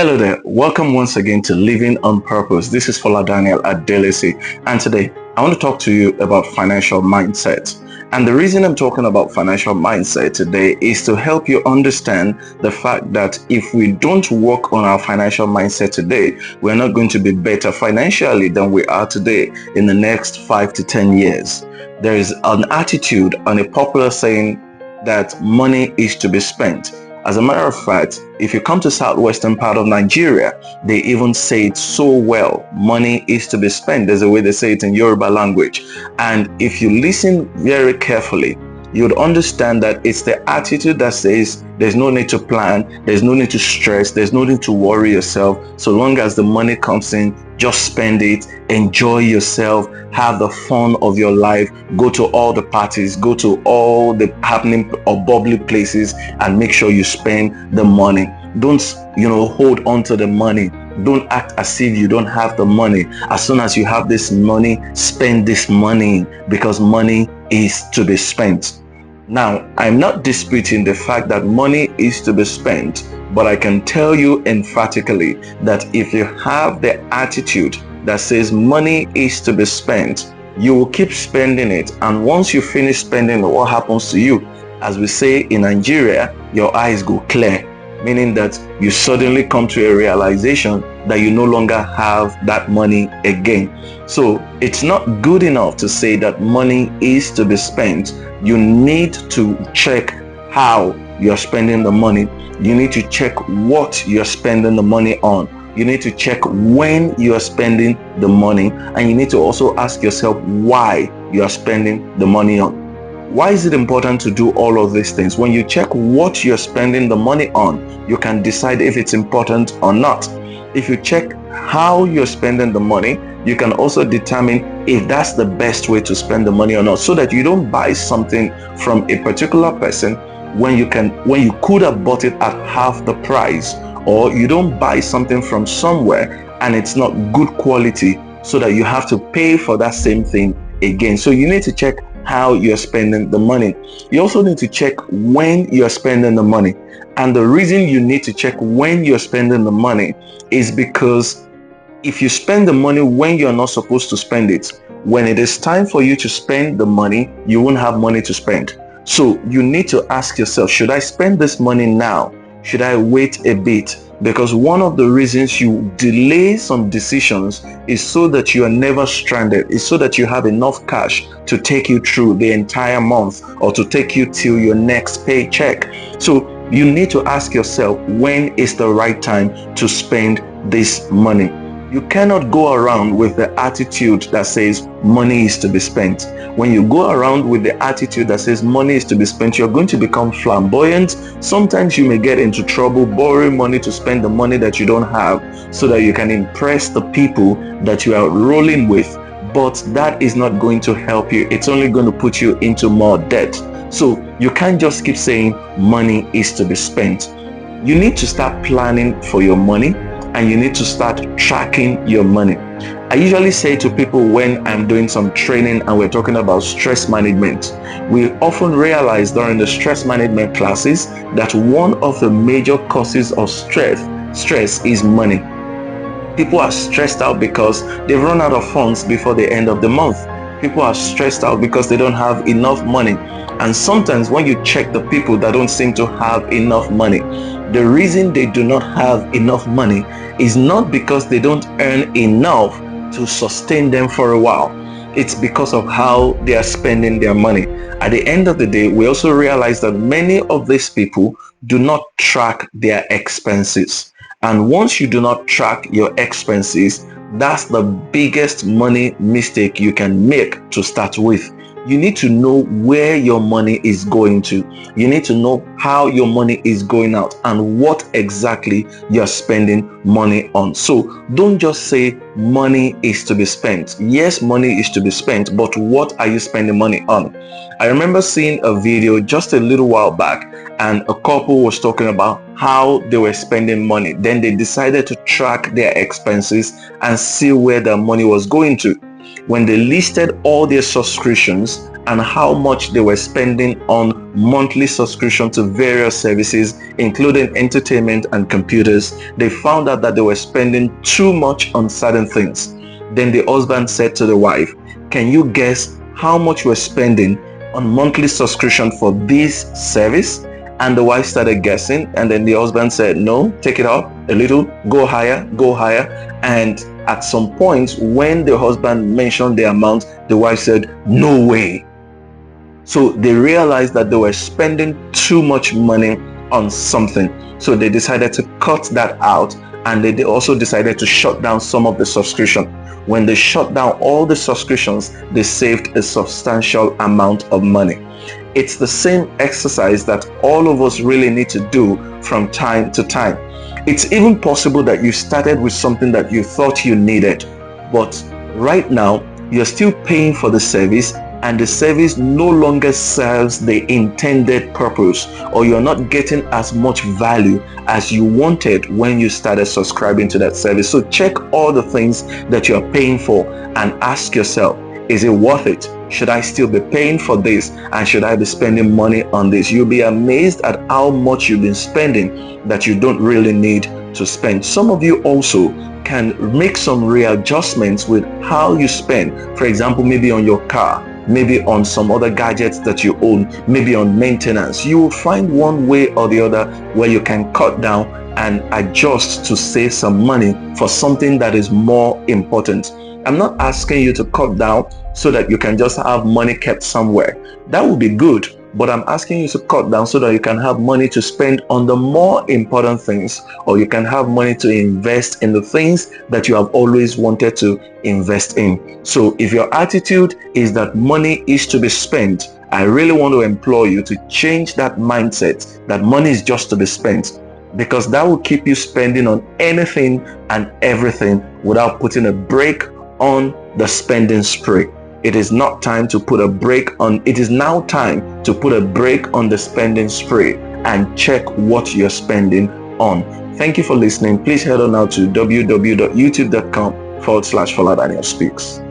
Hello there, welcome once again to Living on Purpose. This is Fola at Delisi, and today I want to talk to you about financial mindset. And the reason I'm talking about financial mindset today is to help you understand the fact that if we don't work on our financial mindset today, we're not going to be better financially than we are today in the next 5 to 10 years. There is an attitude and a popular saying that money is to be spent. As a matter of fact, if you come to southwestern part of Nigeria, they even say it so well. Money is to be spent. There's a way they say it in Yoruba language. And if you listen very carefully, you would understand that it's the attitude that says there's no need to plan, there's no need to stress, there's no need to worry yourself. So long as the money comes in, just spend it, enjoy yourself, have the fun of your life, go to all the parties, go to all the happening or bubbly places, and make sure you spend the money. Don't, hold on to the money. Don't act as if you don't have the money. As soon as you have this money, spend this money, because money is to be spent. Now, I'm not disputing the fact that money is to be spent, but I can tell you emphatically that if you have the attitude that says money is to be spent, you will keep spending it. And once you finish spending it, what happens to you? As we say in Nigeria, your eyes go clear, meaning that you suddenly come to a realization that you no longer have that money again. So it's not good enough to say that money is to be spent. You need to check how you're spending the money. You need to check what you're spending the money on. You need to check when you are spending the money, and you need to also ask yourself why you are spending the money on. Why is it important to do all of these things? When you check what you're spending the money on, you can decide if it's important or not. If you check how you're spending the money, you can also determine if that's the best way to spend the money or not, so that you don't buy something from a particular person when you could have bought it at half the price, or you don't buy something from somewhere and it's not good quality, so that you have to pay for that same thing again. So you need to check how you're spending the money. You also need to check when you're spending the money. And the reason you need to check when you're spending the money is because if you spend the money when you're not supposed to spend it, when it is time for you to spend the money, you won't have money to spend. So you need to ask yourself, should I spend this money now? Should I wait a bit? Because one of the reasons you delay some decisions is so that you are never stranded. It's so that you have enough cash to take you through the entire month, or to take you till your next paycheck. So you need to ask yourself, when is the right time to spend this money? You cannot go around with the attitude that says money is to be spent. When you go around with the attitude that says money is to be spent, you're going to become flamboyant. Sometimes you may get into trouble borrowing money to spend the money that you don't have, so that you can impress the people that you are rolling with. But that is not going to help you. It's only going to put you into more debt. So you can't just keep saying money is to be spent. You need to start planning for your money, and you need to start tracking your money. I usually say to people when I'm doing some training and we're talking about stress management, we often realize during the stress management classes that one of the major causes of stress is money. People are stressed out because they've run out of funds before the end of the month. People are stressed out because they don't have enough money. And sometimes when you check the people that don't seem to have enough money, the reason they do not have enough money is not because they don't earn enough to sustain them for a while. It's because of how they are spending their money. At the end of the day, we also realize that many of these people do not track their expenses. And once you do not track your expenses, that's the biggest money mistake you can make to start with. You need to know where your money is going to. You need to know how your money is going out and what exactly you're spending money on. So don't just say money is to be spent. Yes, money is to be spent, but what are you spending money on? I remember seeing a video just a little while back, and a couple was talking about how they were spending money. Then they decided to track their expenses and see where their money was going to. When they listed all their subscriptions and how much they were spending on monthly subscription to various services, including entertainment and computers, they found out that they were spending too much on certain things. Then the husband said to the wife, can you guess how much we're spending on monthly subscription for this service? And the wife started guessing, and then the husband said, no, take it up a little, go higher, go higher. And at some point, when the husband mentioned the amount, the wife said, no way. So they realized that they were spending too much money on something. So they decided to cut that out, and they also decided to shut down some of the subscription. When they shut down all the subscriptions, they saved a substantial amount of money. It's the same exercise that all of us really need to do from time to time. It's even possible that you started with something that you thought you needed, but right now you're still paying for the service, and the service no longer serves the intended purpose, or you're not getting as much value as you wanted when you started subscribing to that service. So check all the things that you're paying for and ask yourself, is it worth it? Should I still be paying for this, and should I be spending money on this? You'll be amazed at how much you've been spending that you don't really need to spend. Some of you also can make some readjustments with how you spend. For example, maybe on your car, maybe on some other gadgets that you own, maybe on maintenance. You will find one way or the other where you can cut down and adjust to save some money for something that is more important. I'm not asking you to cut down so that you can just have money kept somewhere. That would be good, but I'm asking you to cut down so that you can have money to spend on the more important things, or you can have money to invest in the things that you have always wanted to invest in. So if your attitude is that money is to be spent, I really want to implore you to change that mindset that money is just to be spent, because that will keep you spending on anything and everything without putting a break on the spending spree. It is not time to put a break on, it is now time to put a break on the spending spree and check what you're spending on. Thank you for listening. Please head on now to www.youtube.com/Fola Daniel Speaks.